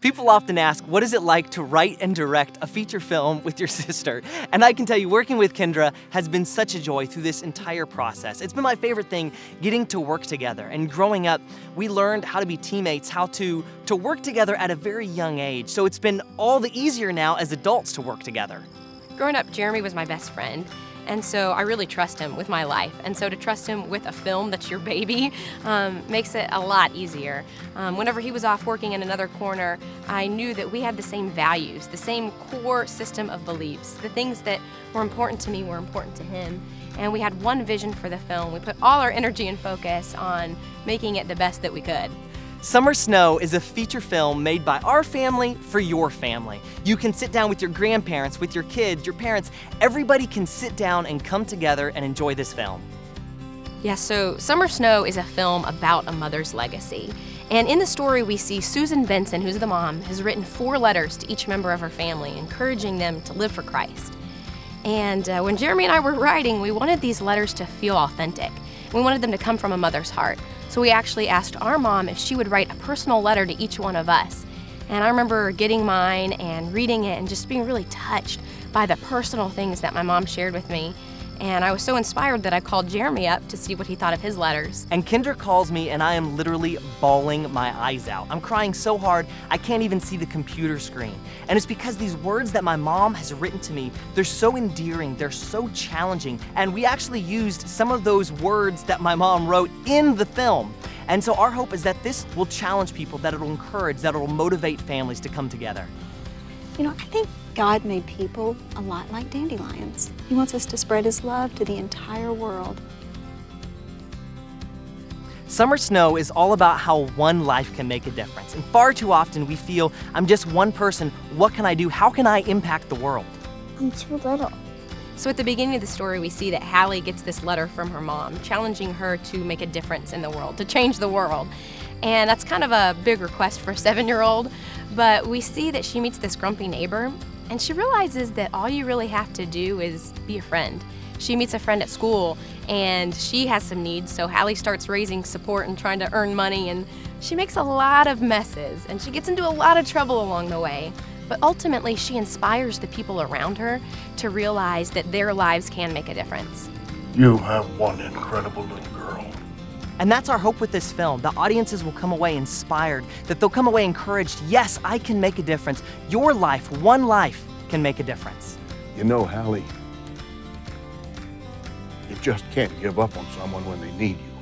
People often ask, what is it like to write and direct a feature film with your sister? And I can tell you, working with Kendra has been such a joy through this entire process. It's been my favorite thing, getting to work together. And growing up, we learned how to be teammates, how to work together at a very young age. So it's been all the easier now as adults to work together. Growing up, Jeremy was my best friend, and so I really trust him with my life. And so to trust him with a film that's your baby makes it a lot easier. Whenever he was off working in another corner, I knew that we had the same values, the same core system of beliefs. The things that were important to me were important to him. And we had one vision for the film. We put all our energy and focus on making it the best that we could. Summer Snow is a feature film made by our family for your family. You can sit down with your grandparents, with your kids, your parents. Everybody can sit down and come together and enjoy this film. Yeah, so Summer Snow is a film about a mother's legacy. And in the story, we see Susan Benson, who's the mom, has written 4 letters to each member of her family, encouraging them to live for Christ. And when Jeremy and I were writing, we wanted these letters to feel authentic. We wanted them to come from a mother's heart. So we actually asked our mom if she would write a personal letter to each one of us. And I remember getting mine and reading it and just being really touched by the personal things that my mom shared with me. And I was so inspired that I called Jeremy up to see what he thought of his letters. And Kendra calls me and I am literally bawling my eyes out. I'm crying so hard I can't even see the computer screen. And it's because these words that my mom has written to me, they're so endearing, they're so challenging. And we actually used some of those words that my mom wrote in the film. And so our hope is that this will challenge people, that it'll encourage, that it'll motivate families to come together. You know, I think God made people a lot like dandelions. He wants us to spread His love to the entire world. Summer Snow is all about how one life can make a difference. And far too often we feel, I'm just one person, what can I do? How can I impact the world? I'm too little. So at the beginning of the story, we see that Hallie gets this letter from her mom, challenging her to make a difference in the world, to change the world. And that's kind of a big request for a 7-year-old, but we see that she meets this grumpy neighbor, and she realizes that all you really have to do is be a friend. She meets a friend at school, and she has some needs, so Hallie starts raising support and trying to earn money, and she makes a lot of messes, and she gets into a lot of trouble along the way. But ultimately, she inspires the people around her to realize that their lives can make a difference. You have one incredible little girl. And that's our hope with this film. The audiences will come away inspired, that they'll come away encouraged. Yes, I can make a difference. Your life, one life, can make a difference. You know, Hallie, you just can't give up on someone when they need you.